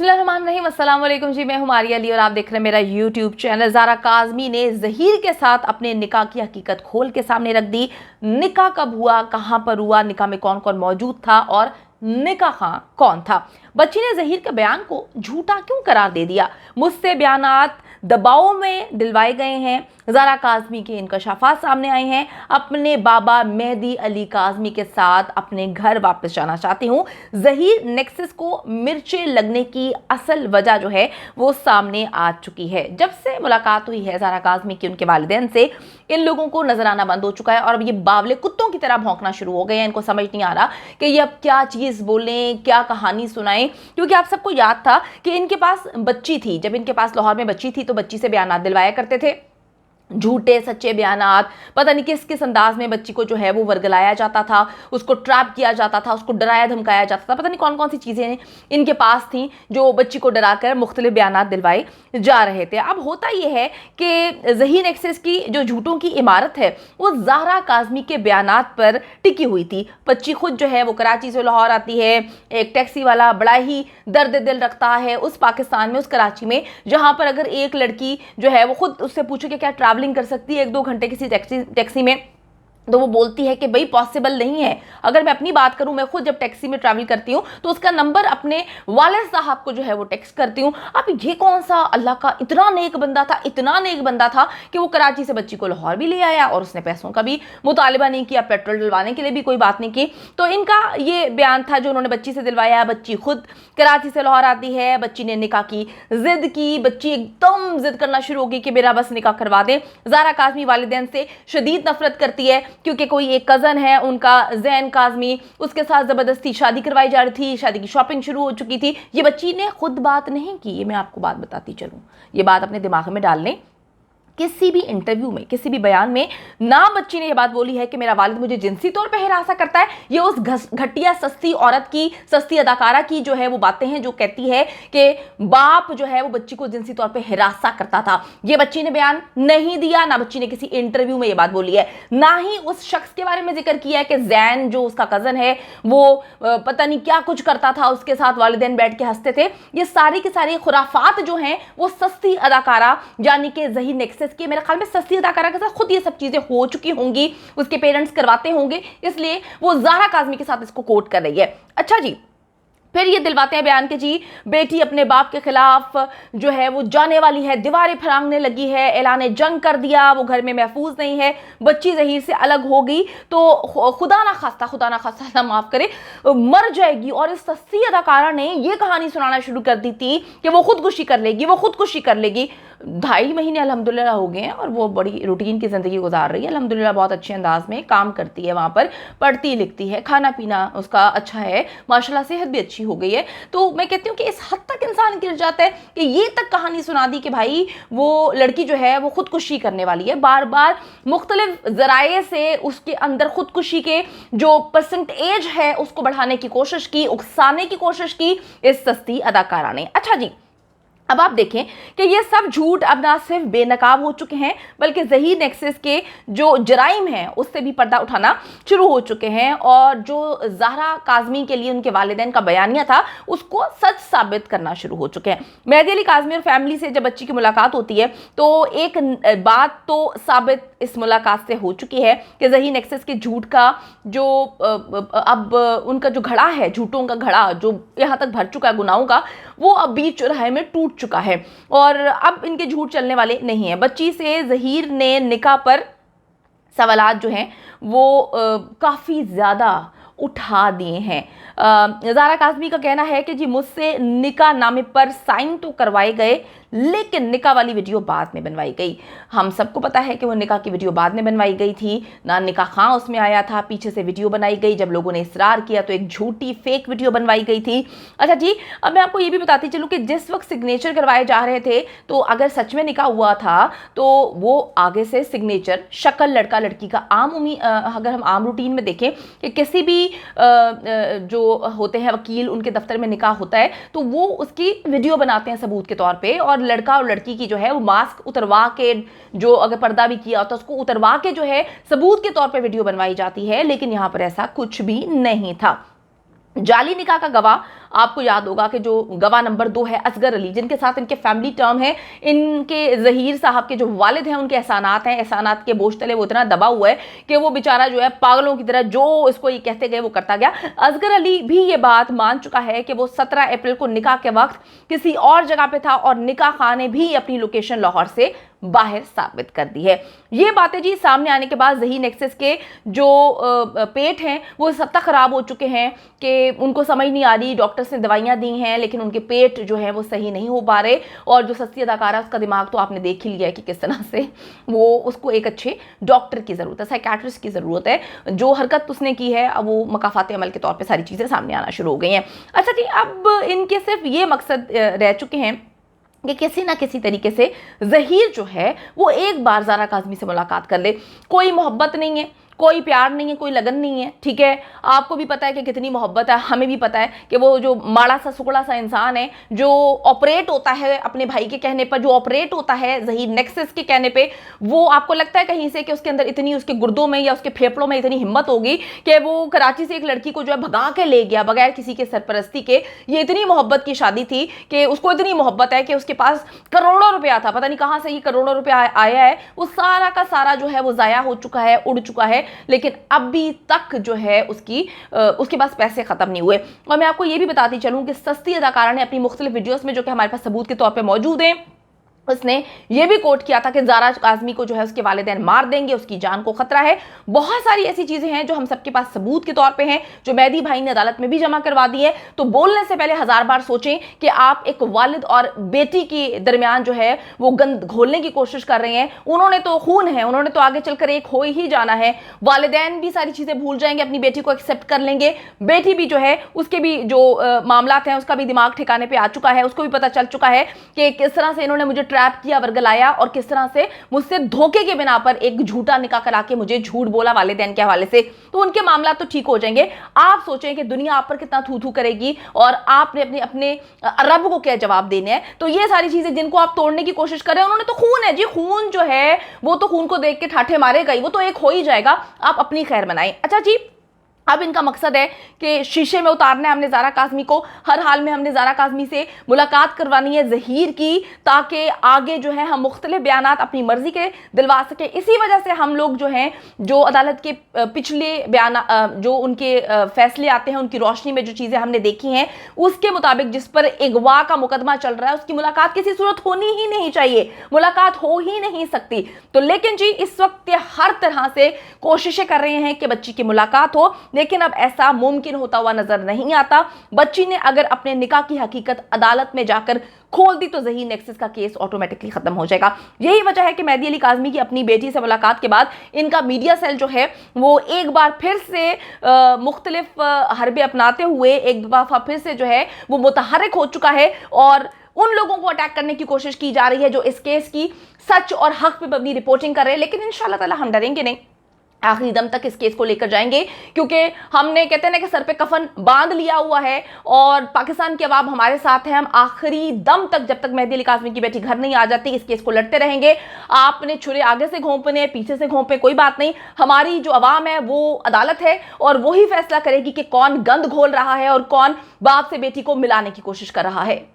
बिस्मिल्लाहिर्रहमानिर्रहीम, अस्सलाम वालेकुम जी। मैं हूं मारिया अली और आप देख रहे हैं मेरा यूट्यूब चैनल। ज़ारा काज़मी ने ज़हीर के साथ अपने निकाह की हकीकत खोल के सामने रख दी। निकाह कब हुआ, कहां पर हुआ, निकाह में कौन कौन मौजूद था और निकाह खां कौन था। बच्ची ने ज़हीर के बयान को झूठा क्यों करार दे दिया। मुझसे बयानात दबाव में दिलवाए गए हैं। ज़ारा काज़मी के इंकशाफात सामने आए हैं। अपने बाबा मेहदी अली काज़मी के साथ अपने घर वापस जाना चाहती हूँ। ज़हीर नेक्सस को मिर्चें लगने की असल वजह जो है वो सामने आ चुकी है। जब से मुलाकात हुई है ज़ारा काज़मी की उनके वालिदैन से, इन लोगों को नजर आना बंद हो चुका है और अब ये बावले कुत्तों की तरह भौंकना शुरू हो गए हैं। इनको समझ नहीं आ रहा कि ये अब क्या चीज़ बोलें, क्या कहानी सुनाएं, क्योंकि आप सबको याद था कि इनके पास बच्ची थी। जब इनके पास लाहौर में बच्ची थी तो बच्ची से बयानात दिलवाया करते थे, झूठे सच्चे बयानात, पता नहीं किस किस अंदाज में बच्ची को जो है वो वर्गलाया जाता था, उसको ट्रैप किया जाता था, उसको डराया धमकाया जाता था। पता नहीं कौन कौन सी चीज़ें इनके पास थी जो बच्ची को डराकर मुख्तलिफ बयानात दिलवाए जा रहे थे। अब होता यह है कि ज़हीर नेक्सस की जो झूठों की इमारत है वो ज़ारा काज़मी के बयानात पर टिकी हुई थी। बच्ची खुद जो है वो कराची से लाहौर आती है। एक टैक्सी वाला बड़ा ही दर्द दिल रखता है उस पाकिस्तान में, उस कराची में, जहाँ पर अगर एक लड़की जो है वो खुद उससे पूछे कि क्या ट्रैवलिंग कर सकती है 1-2 घंटे किसी टैक्सी में, तो वो बोलती है कि भाई पॉसिबल नहीं है। अगर मैं अपनी बात करूं, मैं खुद जब टैक्सी में ट्रैवल करती हूं तो उसका नंबर अपने वालिद साहब को जो है वो टेक्स्ट करती हूं। अब ये कौन सा अल्लाह का इतना नेक बंदा था, इतना नेक बंदा था कि वो कराची से बच्ची को लाहौर भी ले आया और उसने पैसों का भी मुतालिबा नहीं किया, पेट्रोल डलवाने के लिए भी कोई बात नहीं की। तो इनका ये बयान था जो उन्होंने बच्ची से दिलवाया। बच्ची खुद कराची से लाहौर आती है, बच्ची ने निकाह की जिद की, बच्ची एकदम जिद करना शुरू हो गई कि मेरा बस निकाह करवा दे। ज़ारा काज़मी वालिदैन से शदीद नफरत करती है क्योंकि कोई एक कज़न है उनका ज़ैन काज़मी, उसके साथ ज़बरदस्ती शादी करवाई जा रही थी, शादी की शॉपिंग शुरू हो चुकी थी। ये बच्ची ने खुद बात नहीं की, ये मैं आपको बात बताती चलूँ, ये बात अपने दिमाग में डाल लें। किसी भी इंटरव्यू में, किसी भी बयान में ना बच्ची ने यह बात बोली है कि मेरा वालिद मुझे जिनसी तौर पे हिरासा करता है। ये उस घटिया सस्ती औरत की, सस्ती अदाकारा की जो है वो बातें हैं जो कहती है कि बाप जो है वो बच्ची को जिनसी तौर पे हिरासा करता था। ये बच्ची ने बयान नहीं दिया, ना बच्ची ने किसी इंटरव्यू में ये बात बोली है, ना ही उस शख्स के बारे में जिक्र किया है कि जैन जो उसका कजन है वो पता नहीं क्या कुछ करता था, उसके साथ वालिदैन बैठ के हंसते थे। ये सारी की सारी खुराफात जो हैं वो सस्ती अदाकारा यानी कि ज़हीर नेक्सस कि मेरे ख्याल में सस्ती अदाकारा के साथ खुद ये सब चीजें हो चुकी होंगी, उसके पेरेंट्स करवाते होंगे, इसलिए वो ज़ारा काज़मी के साथ इसको कोट कर रही है। अच्छा जी, फिर ये दिलवाते हैं बयान के जी बेटी अपने बाप के खिलाफ जो है वो जाने वाली है, दीवारें फरांगने लगी है, ऐलान जंग कर दिया, वो घर में महफूज नहीं है, बच्ची ज़हीर से अलग हो गई तो खुदा ना खास्ता अल्लाह माफ़ करे मर जाएगी। और इस सस्ती अदाकारा ने ये कहानी सुनाना शुरू कर दी थी कि वो खुदकुशी कर लेगी, वो खुदकुशी कर लेगी। 2.5 महीने अल्हम्दुलिल्लाह हो गए हैं और वो बड़ी रूटीन की ज़िंदगी गुजार रही है अल्हम्दुलिल्लाह, बहुत अच्छे अंदाज में काम करती है, वहाँ पर पढ़ती लिखती है, खाना पीना उसका अच्छा है माशाल्लाह, सेहत भी अच्छी हो गई है। तो मैं कहती हूँ कि इस हद तक इंसान गिर जाता है कि ये तक कहानी सुना दी कि भाई वो लड़की जो है वो खुदकुशी करने वाली है। बार बार मुख्तलिफ ज़राए से उसके अंदर खुदकुशी के जो परसेंटेज है उसको बढ़ाने की कोशिश की, उकसाने की कोशिश की इस सस्ती अदाकारा ने। अच्छा जी, अब आप देखें कि ये सब झूठ अब ना सिर्फ बेनकाब हो चुके हैं बल्कि ज़हीर नेक्सस के जो जराइम हैं उससे भी पर्दा उठाना शुरू हो चुके हैं और जो ज़ारा काज़मी के लिए उनके वालिदैन का बयानिया था उसको सच साबित करना शुरू हो चुके हैं। मेहदी अली काज़मी और फैमिली से जब बच्ची की मुलाकात होती है तो एक बात तो साबित इस मुलाकात से हो चुकी है कि ज़हीर नेक्सस के झूठ का जो अब उनका जो घड़ा है, झूठों का घड़ा जो यहाँ तक भर चुका है गुनाहों का, वो अब बीच चौराहे में टूट चुका है और अब इनके झूठ चलने वाले नहीं है। बच्ची से ज़हीर ने निकाह पर सवालात जो हैं वो काफ़ी ज़्यादा उठा दिए हैं। ज़ारा काज़मी का कहना है कि जी मुझसे निकाह नामे पर साइन तो करवाए गए लेकिन निकाह वाली वीडियो बाद में बनवाई गई। हम सबको पता है कि वो निकाह की वीडियो बाद में बनवाई गई थी, ना निकाह खां उसमें आया था, पीछे से वीडियो बनाई गई। जब लोगों ने इसरार किया तो एक झूठी फेक वीडियो बनवाई गई थी। अच्छा जी, अब मैं आपको ये भी बताती चलूँ कि जिस वक्त सिग्नेचर करवाए जा रहे थे तो अगर सच में निकाह हुआ था तो वो आगे से सिग्नेचर शक्ल लड़का लड़की का अगर हम आम रूटीन में देखें कि किसी भी जो होते हैं वकील उनके दफ्तर में निकाह होता है तो वो उसकी वीडियो बनाते हैं सबूत के तौर पे और लड़का और लड़की की जो है वो मास्क उतरवा के, जो अगर पर्दा भी किया होता है उसको उतरवा के जो है सबूत के तौर पे वीडियो बनवाई जाती है। लेकिन यहाँ पर ऐसा कुछ भी नहीं था। जाली निकाह का गवाह, आपको याद होगा कि जो गवाह नंबर 2 है असगर अली, जिनके साथ इनके फैमिली टर्म है, इनके जहीर साहब के जो वालिद हैं उनके एहसानात हैं, एहसानात के बोझ तले वो इतना दबा हुआ है कि वो बेचारा जो है पागलों की तरह जो इसको ये कहते गए वो करता गया। असगर अली भी ये बात मान चुका है कि वो 17 अप्रैल को निकाह के वक्त किसी और जगह पे था और निकाह खां ने भी अपनी लोकेशन लाहौर से बाहर साबित कर दी है। ये बातें जी सामने आने के बाद ज़हीर नेक्सस के जो पेट हैं वो इस हद तक ख़राब हो चुके हैं कि उनको समझ नहीं आ रही। डॉक्टर्स ने दवाइयाँ दी हैं लेकिन उनके पेट जो है वो सही नहीं हो पा रहे, और जो सस्ती अदाकारा उसका दिमाग तो आपने देख ही लिया है कि किस तरह से वो, उसको एक अच्छे डॉक्टर की ज़रूरत है, साइकेट्रिस्ट की ज़रूरत है। जो हरकत उसने की है अब वो मकाफात अमल के तौर पर सारी चीज़ें सामने आना शुरू हो गई हैं। अच्छा जी, अब इनके सिर्फ ये मकसद रह चुके हैं कि किसी ना किसी तरीके से ज़हीर जो है वो एक बार ज़ारा काज़मी से मुलाकात कर ले। कोई मोहब्बत नहीं है, कोई प्यार नहीं है, कोई लगन नहीं है, ठीक है। आपको भी पता है कि कितनी मोहब्बत है, हमें भी पता है कि वो जो माड़ा सा सुकड़ा सा इंसान है जो ऑपरेट होता है अपने भाई के कहने पर, जो ऑपरेट होता है ज़हीर नेक्सस के कहने पे, वो आपको लगता है कहीं से कि उसके अंदर इतनी, उसके गुर्दों में या उसके फेफड़ों में इतनी हिम्मत होगी कि वो कराची से एक लड़की को जो है भगा के ले गया बगैर किसी के सरपरस्ती के। ये इतनी मोहब्बत की शादी थी कि उसको इतनी मोहब्बत है कि उसके पास करोड़ों रुपया था, पता नहीं कहाँ से ये करोड़ों रुपया आया है, वो सारा का सारा जो है वो ज़ाया हो चुका है, उड़ चुका है, लेकिन अभी तक जो है उसके पास पैसे खत्म नहीं हुए। और मैं आपको ये भी बताती चलूं कि सस्ती अदाकारा ने अपनी मुख्तलिफ वीडियोस में, जो कि हमारे पास सबूत के तौर पे मौजूद हैं, उसने ये भी कोट किया था कि ज़ारा काज़मी को जो है उसके वालिदैन मार देंगे, उसकी जान को खतरा है। बहुत सारी ऐसी चीज़ें हैं जो हम सबके पास सबूत के तौर पे हैं, जो मेहदी भाई ने अदालत में भी जमा करवा दी है। तो बोलने से पहले 1000 बार सोचें कि आप एक वालिद और बेटी के दरमियान जो है वो गंद घोलने की कोशिश कर रहे हैं। उन्होंने तो खून है, उन्होंने तो आगे चलकर एक हो ही जाना है। वालिदैन भी सारी चीज़ें भूल जाएंगे, अपनी बेटी को एक्सेप्ट कर लेंगे। बेटी भी जो है उसके भी जो मामलात हैं उसका भी दिमाग ठिकाने पर आ चुका है, उसको भी पता चल चुका है कि किस तरह से इन्होंने मुझे ट्रैप किया, वर्गलाया, और किस तरह से मुझसे धोखे के बिना पर एक झूठा निकाह करा के मुझे झूठ बोला वालिदैन के हवाले से। तो उनके मामला तो ठीक हो जाएंगे। आप सोचें कि दुनिया आप पर कितना थू थू करेगी और आपने अपने अपने रब को क्या जवाब देने हैं। तो ये सारी चीजें जिनको आप तोड़ने की कोशिश कर रहे हैं, उन्होंने तो खून है जी, खून जो है वो तो खून को देख के ठाठे मारेगा ही, वो तो एक हो ही जाएगा। आप अपनी खैर बनाएं। अच्छा जी, अब इनका मकसद है कि शीशे में उतारना है हमने ज़ारा काज़मी को, हर हाल में हमने ज़ारा काज़मी से मुलाकात करवानी है ज़हीर की, ताकि आगे जो है हम मुख्तलिफ बयानात अपनी मर्जी के दिलवा सकें। इसी वजह से हम लोग जो हैं, जो अदालत के पिछले बयान, जो उनके फैसले आते हैं, उनकी रोशनी में जो चीज़ें हमने देखी हैं, उसके मुताबिक जिस पर अगवा का मुकदमा चल रहा है उसकी मुलाकात किसी सूरत होनी ही नहीं चाहिए, मुलाकात हो ही नहीं सकती। तो लेकिन जी इस वक्त हर तरह से कोशिशें कर रहे हैं कि बच्ची की मुलाकात हो, लेकिन अब ऐसा मुमकिन होता हुआ नजर नहीं आता। बच्ची ने अगर अपने निकाह की हकीकत अदालत में जाकर खोल दी तो ज़हीर नेक्सस का केस ऑटोमेटिकली खत्म हो जाएगा। यही वजह है कि मेहदी अली काज़मी की अपनी बेटी से मुलाकात के बाद इनका मीडिया सेल जो है वो एक बार फिर से मुख्तलिफ हरबे अपनाते हुए एक दफा फिर से जो है वो मुतहर्रिक हो चुका है, और उन लोगों को अटैक करने की कोशिश की जा रही है जो इस केस की सच और हक पे अपनी रिपोर्टिंग कर रहे हैं। लेकिन इंशाल्लाह ताला हम डरेंगे नहीं, आखिरी दम तक इस केस को लेकर जाएंगे, क्योंकि हमने कहते हैं ना कि सर पे कफन बांध लिया हुआ है और पाकिस्तान की आवाम हमारे साथ है। हम आखिरी दम तक, जब तक मेहदी अली काज़मी की बेटी घर नहीं आ जाती, इस केस को लड़ते रहेंगे। आपने छुरे आगे से घोंपने, पीछे से घोंपे, कोई बात नहीं। हमारी जो आवाम है वो अदालत है और वही फैसला करेगी कि कौन गंद घोल रहा है और कौन बाप से बेटी को मिलाने की कोशिश कर रहा है।